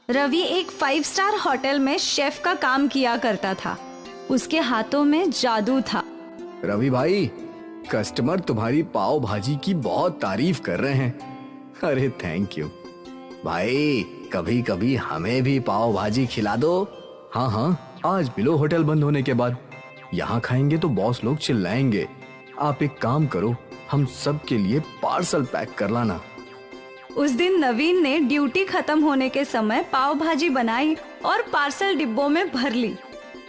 रवि एक 5 star hotel में chef का काम किया करता था। उसके हाथों में जादू था। रवि भाई, कस्टमर तुम्हारी पाव भाजी की बहुत तारीफ कर रहे हैं। अरे थैंक यू भाई, कभी कभी हमें भी पाव भाजी खिला दो। हाँ हाँ, आज मिलो होटल बंद होने के बाद। यहाँ खाएंगे तो बॉस लोग चिल्लाएंगे। आप एक काम करो, हम सब के लिए पार्सल पैक कर लाना। उस दिन नवीन ने ड्यूटी खत्म होने के समय पाव भाजी बनाई और पार्सल डिब्बों में भर ली।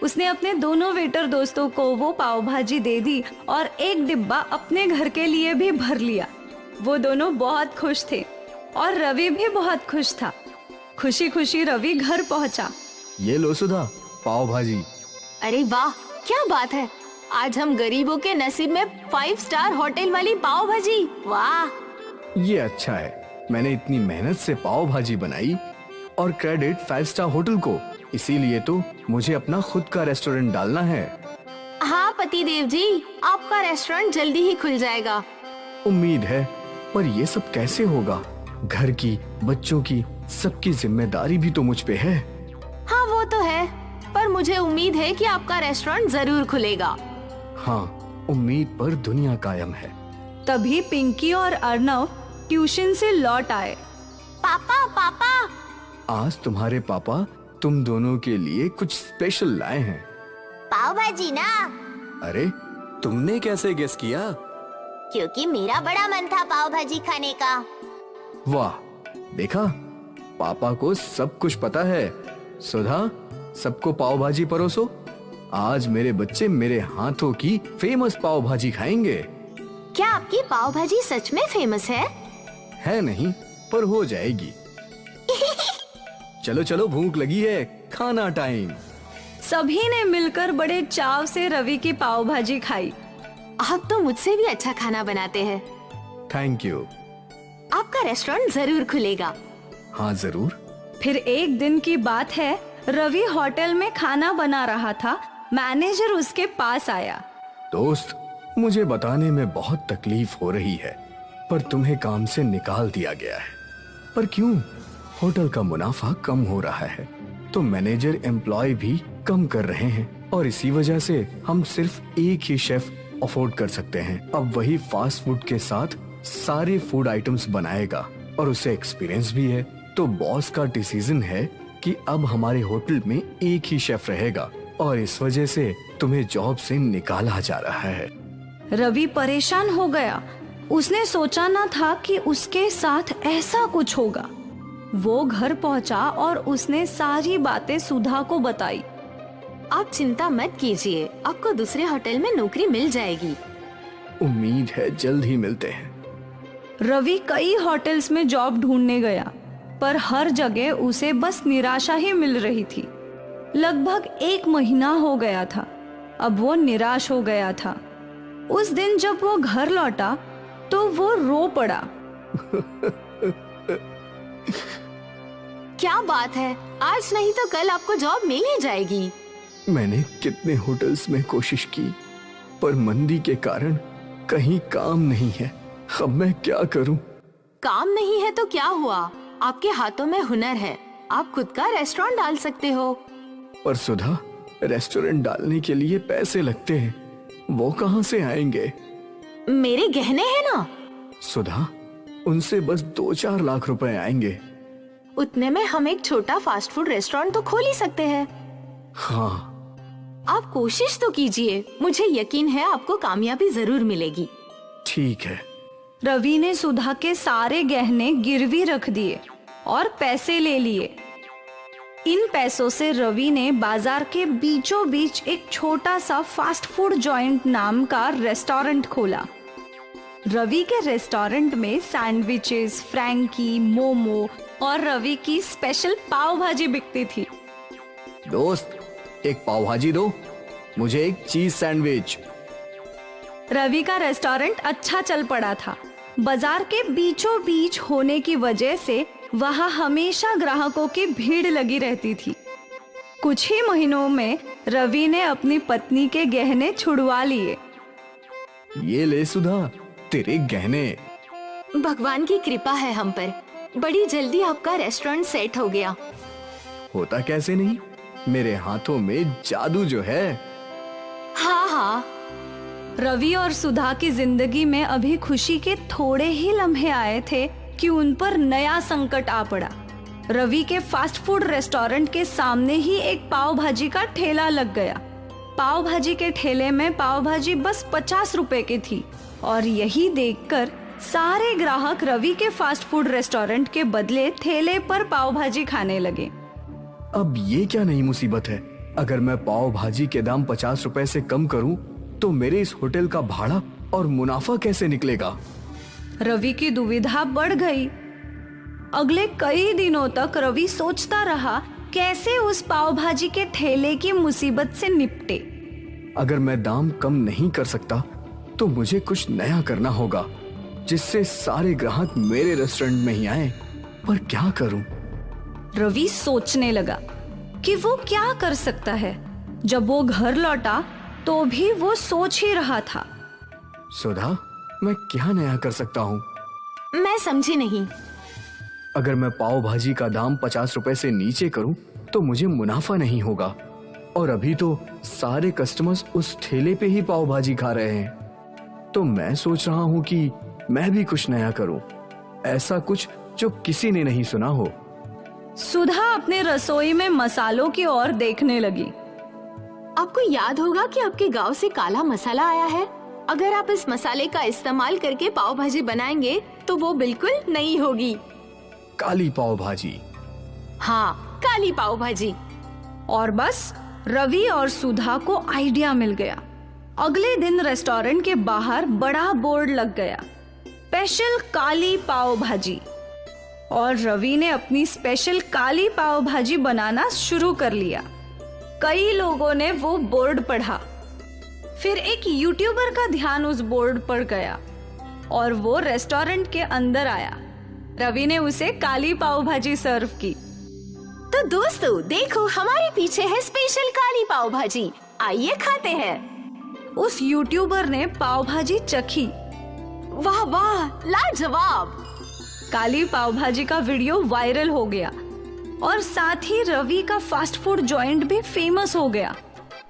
उसने अपने दोनों वेटर दोस्तों को वो पाव भाजी दे दी और एक डिब्बा अपने घर के लिए भी भर लिया। वो दोनों बहुत खुश थे और रवि भी बहुत खुश था। खुशी खुशी रवि घर पहुंचा। ये लो सुधा, पाव भाजी। अरे वाह, क्या बात है। आज हम गरीबों के नसीब में 5 स्टार होटल वाली पाव भाजी। वाह, ये अच्छा है, मैंने इतनी मेहनत से पाव भाजी बनाई और क्रेडिट 5 स्टार होटल को। इसीलिए तो मुझे अपना खुद का रेस्टोरेंट डालना है। हाँ पतिदेव जी, आपका रेस्टोरेंट जल्दी ही खुल जाएगा। उम्मीद है, पर ये सब कैसे होगा? घर की, बच्चों की, सबकी जिम्मेदारी भी तो मुझ पे है। हाँ वो तो है, पर मुझे उम्मीद है कि आपका रेस्टोरेंट जरूर खुलेगा। हाँ, उम्मीद पर दुनिया कायम है। तभी पिंकी और अर्नव ट्यूशन से लौट आए। पापा पापा, आज तुम्हारे पापा तुम दोनों के लिए कुछ स्पेशल लाए हैं। पाव भाजी ना? अरे, तुमने कैसे गेस किया? क्योंकि मेरा बड़ा मन था पाव भाजी खाने का। वाह, देखा, पापा को सब कुछ पता है। सुधा, सबको पाव भाजी परोसो। आज मेरे बच्चे मेरे हाथों की फेमस पाव भाजी खाएंगे। क्या आपकी पाव भाजी सच में फेमस है? है नहीं, पर हो जाएगी। चलो चलो, भूख लगी है, खाना टाइम। सभी ने मिलकर बड़े चाव से रवि की पाव भाजी खाई। आप तो मुझसे भी अच्छा खाना बनाते हैं। Thank you. आपका रेस्टोरेंट जरूर खुलेगा। हाँ जरूर। फिर एक दिन की बात है, रवि होटल में खाना बना रहा था। मैनेजर उसके पास आया। दोस्त, मुझे बताने में बहुत तकलीफ हो रही है, पर तुम्हें काम से निकाल दिया गया है। पर क्यों? होटल का मुनाफा कम हो रहा है, तो मैनेजर एम्प्लॉय भी कम कर रहे हैं और इसी वजह से हम सिर्फ एक ही शेफ अफोर्ड कर सकते हैं। अब वही फास्ट फूड के साथ सारे फूड आइटम्स बनाएगा और उसे एक्सपीरियंस भी है। तो बॉस का डिसीजन है कि अब हमारे होटल में एक ही शेफ रहेगा और इस वजह से तुम्हें जॉब से निकाला जा रहा है। रवि परेशान हो गया। उसने सोचा न था कि उसके साथ ऐसा कुछ होगा। वो घर पहुंचा और उसने सारी बातें सुधा को बताई। आप चिंता मत कीजिए, आपको दूसरे होटल में नौकरी मिल जाएगी। उम्मीद है जल्द ही मिलते हैं। रवि कई होटल्स में जॉब ढूंढने गया, पर हर जगह उसे बस निराशा ही मिल रही थी। लगभग 1 महीना हो गया था। अब वो निराश हो गया था। उस दिन जब वो घर लौटा तो वो रो पड़ा। क्या बात है, आज नहीं तो कल आपको जॉब मिल ही जाएगी। मैंने कितने होटल्स में कोशिश की, पर मंदी के कारण कहीं काम नहीं है। अब मैं क्या करूं? काम नहीं है तो क्या हुआ, आपके हाथों में हुनर है। आप खुद का रेस्टोरेंट डाल सकते हो। पर सुधा, रेस्टोरेंट डालने के लिए पैसे लगते हैं, वो कहां से आएंगे? मेरे गहने हैं ना। सुधा, उनसे बस 2-4 लाख रुपए आएंगे। उतने में हम एक छोटा फास्ट फूड रेस्टोरेंट तो खोल ही सकते हैं। हाँ, आप कोशिश तो कीजिए, मुझे यकीन है आपको कामयाबी जरूर मिलेगी। ठीक है। रवि ने सुधा के सारे गहने गिरवी रख दिए और पैसे ले लिए। इन पैसों से रवि ने बाजार के बीचों बीच एक छोटा सा फास्ट फूड जॉइंट नाम का रेस्टोरेंट खोला। रवि के रेस्टोरेंट में सैंडविचेस, फ्रैंकी, मोमो और रवि की स्पेशल पाव भाजी बिकती थी। दोस्त, एक पाव भाजी दो, मुझे एक चीज सैंडविच। रवि का रेस्टोरेंट अच्छा चल पड़ा था। बाजार के बीचों बीच होने की वजह से वहां हमेशा ग्राहकों की भीड़ लगी रहती थी। कुछ ही महीनों में रवि ने अपनी पत्नी के गहने छुड़वा लिए। ये ले सुधा, तेरे गहने। भगवान की कृपा है हम पर। बड़ी जल्दी आपका रेस्टोरेंट सेट हो गया। होता कैसे नहीं, मेरे हाथों में जादू जो है। हाँ हाँ। रवि और सुधा की जिंदगी में अभी खुशी के थोड़े ही लम्हे आए थे कि उन पर नया संकट आ पड़ा। रवि के फास्ट फूड रेस्टोरेंट के सामने ही एक पाव भाजी का ठेला लग गया। पाव भाजी के ठेले में पाव भाजी बस 50 रुपए की थी और यही देखकर सारे ग्राहक रवि के फास्ट फूड रेस्टोरेंट के बदले ठेले पर पाव भाजी खाने लगे। अब ये क्या नई मुसीबत है? अगर मैं पाव भाजी के दाम 50 रुपए से कम करूं तो मेरे इस होटल का भाड़ा और मुनाफा कैसे निकलेगा? रवि की दुविधा बढ़ गई। अगले कई दिनों तक रवि सोचता रहा कैसे उस पाव भाजी के ठेले की मुसीबत से निपटे। अगर मैं दाम कम नहीं कर सकता तो मुझे कुछ नया करना होगा जिससे सारे ग्राहक मेरे रेस्टोरेंट में ही आए। पर क्या करूं? रवि सोचने लगा कि वो क्या कर सकता है। जब वो घर लौटा तो भी वो सोच ही रहा था। सुधा, मैं क्या नया कर सकता हूँ? मैं समझी नहीं। अगर मैं पाव भाजी का दाम 50 रुपए से नीचे करूं तो मुझे मुनाफा नहीं होगा और अभी तो सारे कस्टमर्स उस ठेले पे ही पाव भाजी खा रहे हैं। तो मैं सोच रहा हूँ कि मैं भी कुछ नया करूं, ऐसा कुछ जो किसी ने नहीं सुना हो। सुधा अपने रसोई में मसालों की ओर देखने लगी। आपको याद होगा कि आपके गांव से काला मसाला आया है। अगर आप इस मसाले का इस्तेमाल करके पाव भाजी बनाएंगे तो वो बिल्कुल नई होगी। काली पाव भाजी? हाँ, काली पाव भाजी। और बस रवि और सुधा को आइडिया मिल गया। अगले दिन रेस्टोरेंट के बाहर बड़ा बोर्ड लग गया, स्पेशल काली पाव भाजी। और रवि ने अपनी स्पेशल काली पाव भाजी बनाना शुरू कर लिया। कई लोगों ने वो बोर्ड पढ़ा। फिर एक यूट्यूबर का ध्यान उस बोर्ड पर गया और वो रेस्टोरेंट के अंदर आया। रवि ने उसे काली पाव भाजी सर्व की। तो दोस्तों देखो, हमारे पीछे है स्पेशल काली पाव भाजी, आइए खाते हैं। उस यूट्यूबर ने पाव भाजी चखी। वाह वाह, लाजवाब। काली पाव भाजी का वीडियो वायरल हो गया और साथ ही रवि का फास्ट फूड जॉइंट भी फेमस हो गया।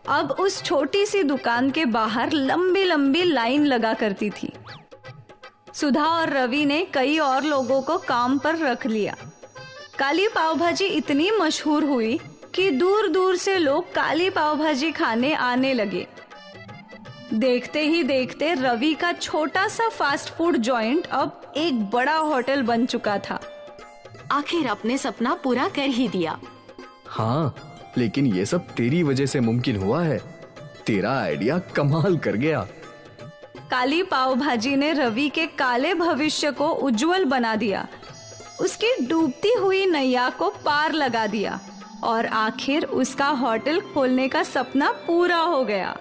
अब उस छोटी सी दुकान के बाहर लंबी लंबी लाइन लगा करती थी। सुधा और रवि ने कई और लोगों को काम पर रख लिया। काली पाव भाजी इतनी मशहूर हुई कि दूर दूर से लोग काली पाव भाजी खाने आने लगे। देखते ही देखते रवि का छोटा सा फास्ट फूड जॉइंट अब एक बड़ा होटल बन चुका था। आखिर अपने सपना पूरा कर ही दिया। हाँ, लेकिन ये सब तेरी वजह से मुमकिन हुआ है। तेरा आइडिया कमाल कर गया। काली पाव भाजी ने रवि के काले भविष्य को उज्जवल बना दिया, उसकी डूबती हुई नैया को पार लगा दिया और आखिर उसका होटल खोलने का सपना पूरा हो गया।